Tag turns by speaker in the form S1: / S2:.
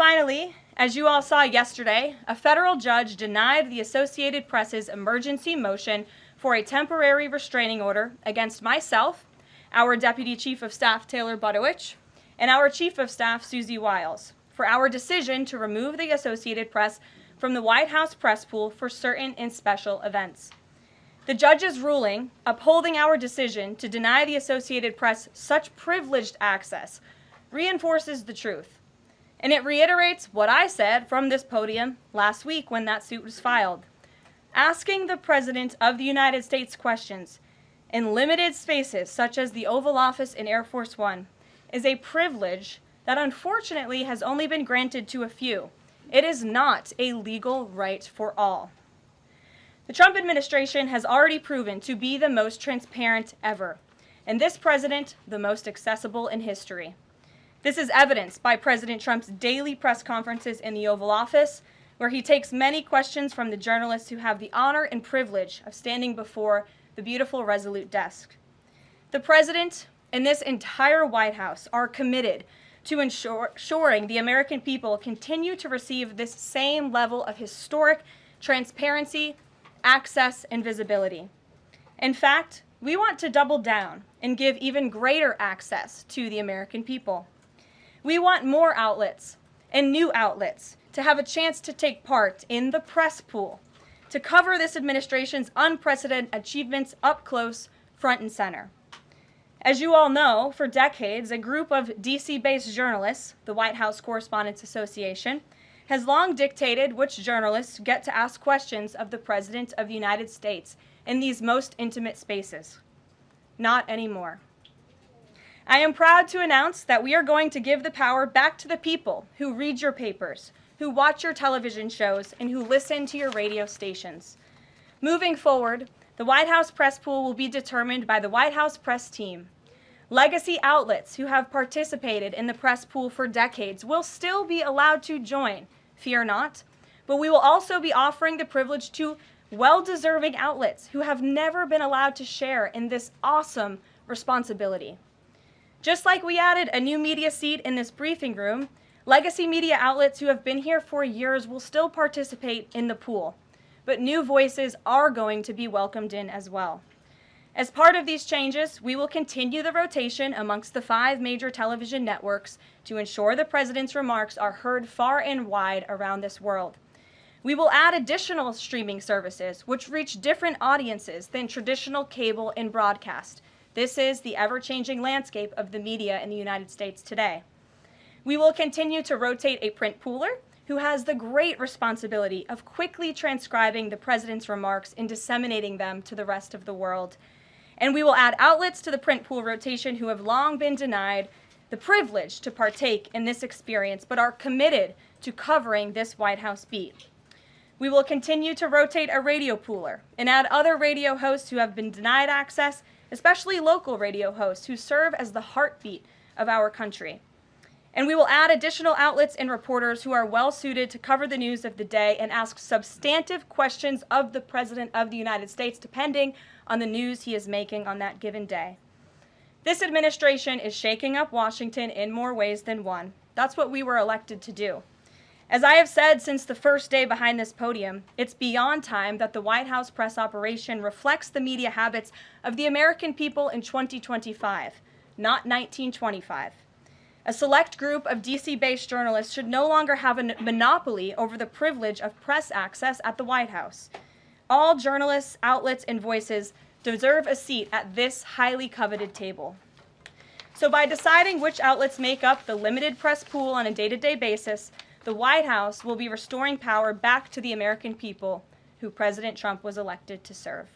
S1: finally, as you all saw yesterday, a federal judge denied the Associated Press's emergency motion for a temporary restraining order against myself, our Deputy Chief of Staff Taylor Budowich, and our Chief of Staff Susie Wiles for our decision to remove the Associated Press from the White House press pool for certain and special events. The judge's ruling, upholding our decision to deny the Associated Press such privileged access, reinforces the truth. And it reiterates what I said from this podium last week when that suit was filed. Asking the President of the United States questions in limited spaces such as the Oval Office and Air Force One is a privilege that unfortunately has only been granted to a few. It is not a legal right for all. The Trump administration has already proven to be the most transparent ever, and this president the most accessible in history. This is evidenced by President Trump's daily press conferences in the Oval Office, where he takes many questions from the journalists who have the honor and privilege of standing before the beautiful Resolute desk. The president and this entire White House are committed to ensuring the American people continue to receive this same level of historic transparency, access, and visibility. In fact, we want to double down and give even greater access to the American people. We want more outlets and new outlets to have a chance to take part in the press pool, to cover this administration's unprecedented achievements up close, front and center. As you all know, for decades, a group of DC-based journalists, the White House Correspondents Association, has long dictated which journalists get to ask questions of the President of the United States in these most intimate spaces. Not anymore. I am proud to announce that we are going to give the power back to the people who read your papers, who watch your television shows, and who listen to your radio stations. Moving forward, the White House press pool will be determined by the White House press team. Legacy outlets who have participated in the press pool for decades will still be allowed to join, fear not, but we will also be offering the privilege to well-deserving outlets who have never been allowed to share in this awesome responsibility. Just like we added a new media seat in this briefing room, legacy media outlets who have been here for years will still participate in the pool, but new voices are going to be welcomed in as well. As part of these changes, we will continue the rotation amongst the 5 major television networks to ensure the President's remarks are heard far and wide around this world. We will add additional streaming services which reach different audiences than traditional cable and broadcast. This is the ever-changing landscape of the media in the United States today. We will continue to rotate a print pooler who has the great responsibility of quickly transcribing the President's remarks and disseminating them to the rest of the world. And we will add outlets to the print pool rotation who have long been denied the privilege to partake in this experience but are committed to covering this White House beat. We will continue to rotate a radio pooler and add other radio hosts who have been denied access, especially local radio hosts who serve as the heartbeat of our country. And we will add additional outlets and reporters who are well suited to cover the news of the day and ask substantive questions of the President of the United States, depending on the news he is making on that given day. This administration is shaking up Washington in more ways than one. That's what we were elected to do. As I have said since the first day behind this podium, it's beyond time that the White House press operation reflects the media habits of the American people in 2025, not 1925. A select group of DC-based journalists should no longer have a monopoly over the privilege of press access at the White House. All journalists, outlets, and voices deserve a seat at this highly coveted table. So by deciding which outlets make up the limited press pool on a day-to-day basis, the White House will be restoring power back to the American people who President Trump was elected to serve.